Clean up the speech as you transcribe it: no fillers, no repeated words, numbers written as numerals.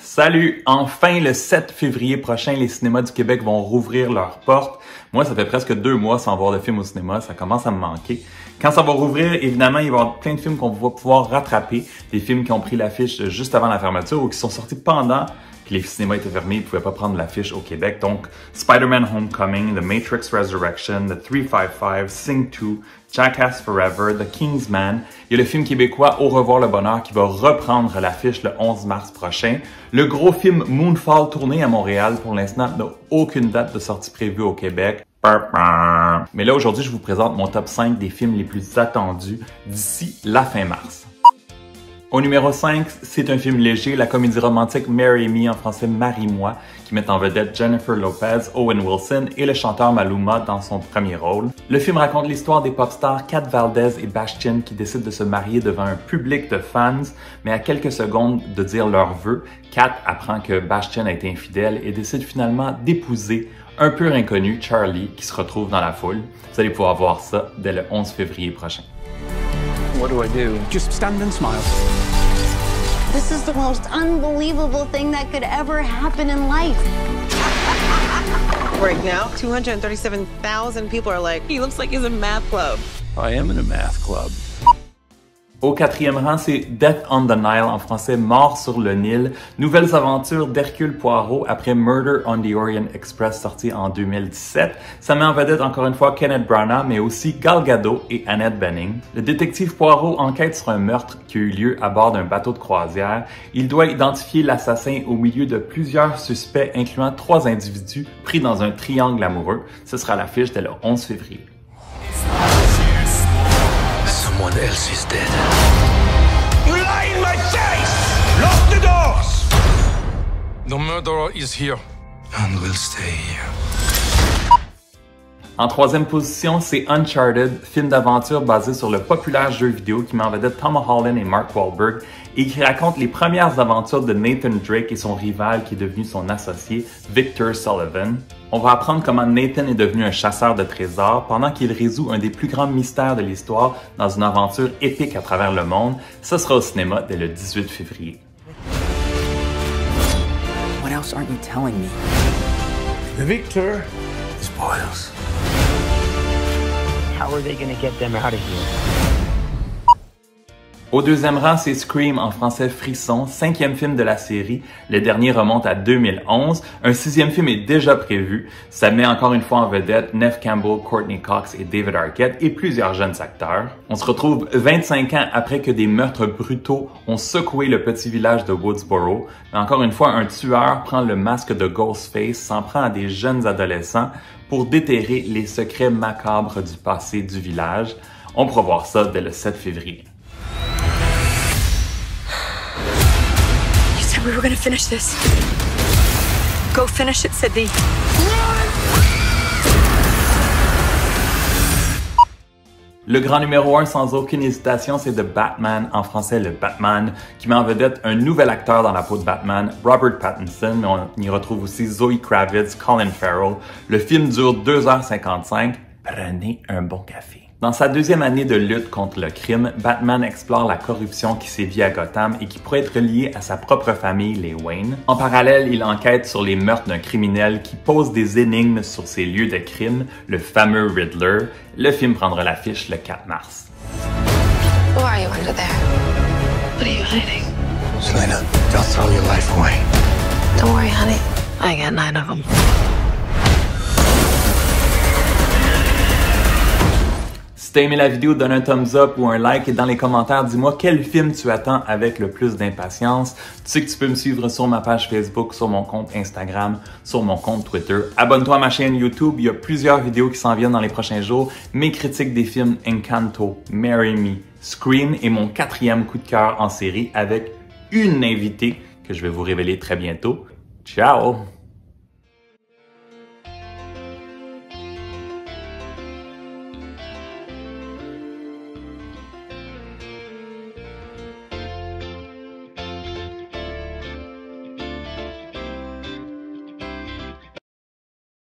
Salut! Enfin, le 7 février prochain, les cinémas du Québec vont rouvrir leurs portes. Moi, ça fait presque 2 mois sans voir de film au cinéma, ça commence à me manquer. Quand ça va rouvrir, évidemment, il va y avoir plein de films qu'on va pouvoir rattraper, des films qui ont pris l'affiche juste avant la fermeture ou qui sont sortis pendant que les cinémas étaient fermés, ils ne pouvaient pas prendre l'affiche au Québec. Donc, Spider-Man Homecoming, The Matrix Resurrection, The 355, Sing 2, Jackass Forever, The Kingsman. Il y a le film québécois Au revoir le bonheur qui va reprendre l'affiche le 11 mars prochain. Le gros film Moonfall tourné à Montréal pour l'instant n'a aucune date de sortie prévue au Québec. Mais là, aujourd'hui, je vous présente mon top 5 des films les plus attendus d'ici la fin mars. Au numéro 5, c'est un film léger, la comédie romantique Marry Me, en français Marie-moi, qui met en vedette Jennifer Lopez, Owen Wilson et le chanteur Maluma dans son premier rôle. Le film raconte l'histoire des pop stars Kat Valdez et Bastien qui décident de se marier devant un public de fans, mais à quelques secondes de dire leurs vœux, Kat apprend que Bastien a été infidèle et décide finalement d'épouser un pur inconnu, Charlie, qui se retrouve dans la foule. Vous allez pouvoir voir ça dès le 11 février prochain. What do I do? Just stand and smile. This is the most unbelievable thing that could ever happen in life. Right now, 237,000 people are like, he looks like he's in math club. I am in a math club. Au quatrième rang, c'est Death on the Nile, en français Mort sur le Nil. Nouvelles aventures d'Hercule Poirot après Murder on the Orient Express sorti en 2017. Ça met en vedette encore une fois Kenneth Branagh, mais aussi Gal Gadot et Annette Bening. Le détective Poirot enquête sur un meurtre qui a eu lieu à bord d'un bateau de croisière. Il doit identifier l'assassin au milieu de plusieurs suspects, incluant 3 individus pris dans un triangle amoureux. Ce sera à l'affiche dès le 11 février. Someone else is dead. You lie in my face! Lock the doors! The murderer is here. And will stay here. En troisième position, c'est Uncharted, film d'aventure basé sur le populaire jeu vidéo qui met en vedette Tom Holland et Mark Wahlberg et qui raconte les premières aventures de Nathan Drake et son rival qui est devenu son associé, Victor Sullivan. On va apprendre comment Nathan est devenu un chasseur de trésors pendant qu'il résout un des plus grands mystères de l'histoire dans une aventure épique à travers le monde. Ce sera au cinéma dès le 18 février. What else aren't you telling me? Victor spoils. How are they gonna get them out of here? Au deuxième rang, c'est Scream, en français Frisson, 5e film de la série. Le dernier remonte à 2011. Un 6e film est déjà prévu. Ça met encore une fois en vedette Neve Campbell, Courtney Cox et David Arquette et plusieurs jeunes acteurs. On se retrouve 25 ans après que des meurtres brutaux ont secoué le petit village de Woodsboro. Mais encore une fois, un tueur prend le masque de Ghostface, s'en prend à des jeunes adolescents pour déterrer les secrets macabres du passé du village. On pourra voir ça dès le 7 février. We were gonna finish this. Go finish it, Sydney. Le grand numéro 1, sans aucune hésitation, c'est The Batman, en français le Batman, qui met en vedette un nouvel acteur dans la peau de Batman, Robert Pattinson, mais on y retrouve aussi Zoe Kravitz, Colin Farrell. Le film dure 2h55. Prenez un bon café. Dans sa deuxième année de lutte contre le crime, Batman explore la corruption qui sévit à Gotham et qui pourrait être liée à sa propre famille, les Wayne. En parallèle, il enquête sur les meurtres d'un criminel qui pose des énigmes sur ses lieux de crime, le fameux Riddler. Le film prendra l'affiche le 4 mars. Who are you under there? What are you hiding? Selena, don't throw your life away. Don't worry, honey. I got 9 of them. Si t'as aimé la vidéo, donne un thumbs up ou un like et dans les commentaires, dis-moi quel film tu attends avec le plus d'impatience. Tu sais que tu peux me suivre sur ma page Facebook, sur mon compte Instagram, sur mon compte Twitter. Abonne-toi à ma chaîne YouTube, il y a plusieurs vidéos qui s'en viennent dans les prochains jours. Mes critiques des films Encanto, Marry Me, Scream et mon 4e coup de cœur en série avec une invitée que je vais vous révéler très bientôt. Ciao!